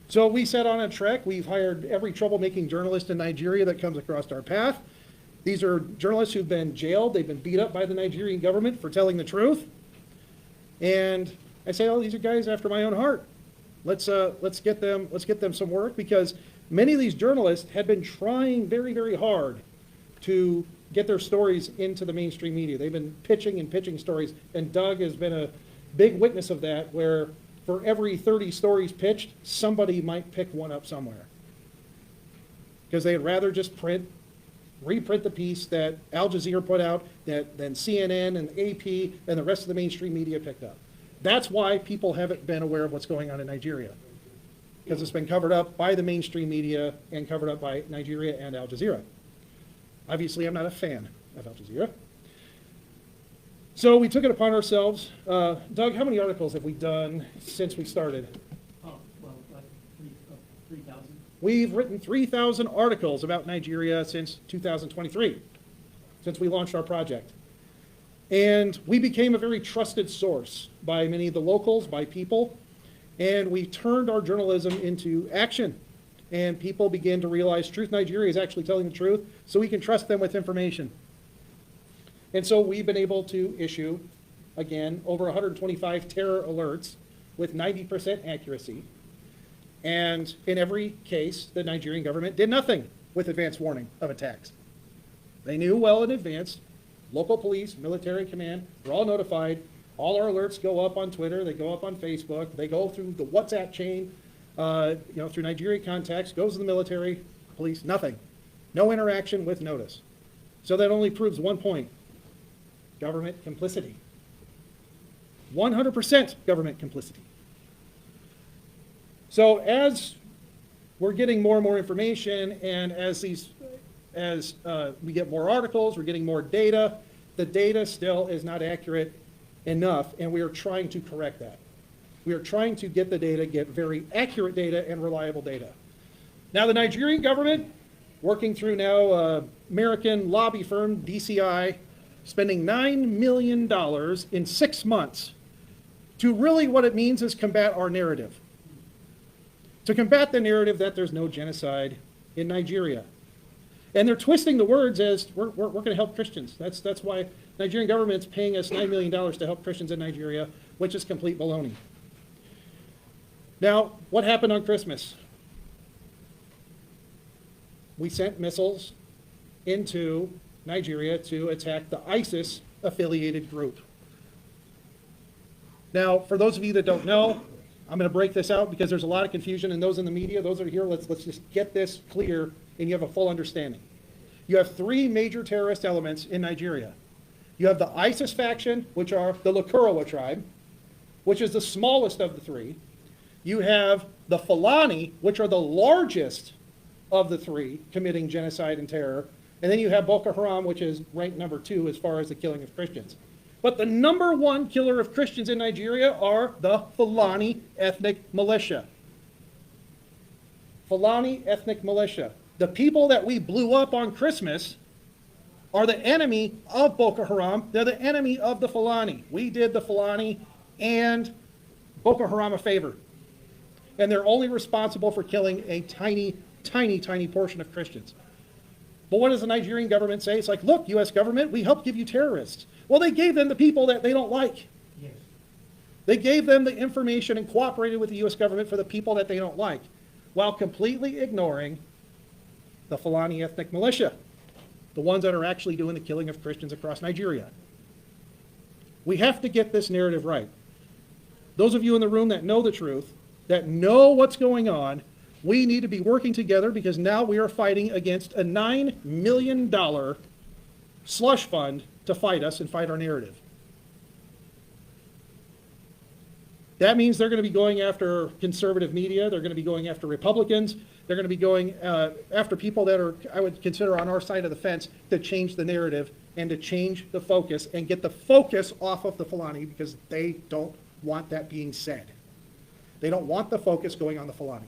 So we set on a trek. We've hired every troublemaking journalist in Nigeria that comes across our path. These are journalists who've been jailed. They've been beat up by the Nigerian government for telling the truth. And I say, oh, these are guys after my own heart. Let's get them some work, because many of these journalists had been trying very, very hard to get their stories into the mainstream media. They've been pitching stories, and Doug has been a big witness of that, where for every 30 stories pitched, somebody might pick one up somewhere. Because they'd rather just reprint the piece that Al Jazeera put out than CNN and AP and the rest of the mainstream media picked up. That's why people haven't been aware of what's going on in Nigeria, because it's been covered up by the mainstream media and covered up by Nigeria and Al Jazeera. Obviously, I'm not a fan of Al Jazeera. So we took it upon ourselves. Doug, how many articles have we done since we started? Oh, well, like 3,000. We've written 3,000 articles about Nigeria since 2023, since we launched our project. And we became a very trusted source by many of the locals, by people, and we turned our journalism into action. And people began to realize Truth Nigeria is actually telling the truth, so we can trust them with information. And so we've been able to issue, again, over 125 terror alerts with 90% accuracy. And in every case, the Nigerian government did nothing with advance warning of attacks. They knew well in advance. Local police, military command, we're all notified. All our alerts go up on Twitter, they go up on Facebook, they go through the WhatsApp chain, through Nigeria contacts, goes to the military, police, nothing. No interaction with notice. So that only proves one point: government complicity. 100% government complicity. So as we're getting more and more information, and as we get more articles, we're getting more data, the data still is not accurate enough, and we are trying to correct that. We are trying to get the data, get very accurate data and reliable data. Now, the Nigerian government, working through now American lobby firm DCI, spending $9 million in 6 months to really what it means is combat our narrative. To combat the narrative that there's no genocide in Nigeria. And they're twisting the words as we're going to help Christians. That's why the Nigerian government's paying us $9 million to help Christians in Nigeria, which is complete baloney. Now, what happened on Christmas? We sent missiles into Nigeria to attack the ISIS-affiliated group. Now, for those of you that don't know, I'm going to break this out because there's a lot of confusion, and those in the media, those that are here, let's just get this clear and you have a full understanding. You have 3 major terrorist elements in Nigeria. You have the ISIS faction, which are the Lakurawa tribe, which is the smallest of the 3. You have the Fulani, which are the largest of the 3, committing genocide and terror. And then you have Boko Haram, which is ranked number 2 as far as the killing of Christians. But the number 1 killer of Christians in Nigeria are the Fulani ethnic militia. Fulani ethnic militia. The people that we blew up on Christmas are the enemy of Boko Haram. They're the enemy of the Fulani. We did the Fulani and Boko Haram a favor. And they're only responsible for killing a tiny, tiny, tiny portion of Christians. But what does the Nigerian government say? It's like, look, U.S. government, we helped give you terrorists. Well, they gave them the people that they don't like. Yes. They gave them the information and cooperated with the U.S. government for the people that they don't like, while completely ignoring the Fulani ethnic militia, the ones that are actually doing the killing of Christians across Nigeria. We have to get this narrative right. Those of you in the room that know the truth, that know what's going on, we need to be working together, because now we are fighting against a $9 million slush fund to fight us and fight our narrative. That means they're going to be going after conservative media. They're going to be going after Republicans. They're going to be going after people that are, I would consider, on our side of the fence to change the narrative and to change the focus and get the focus off of the Fulani, because they don't want that being said. They don't want the focus going on the Fulani.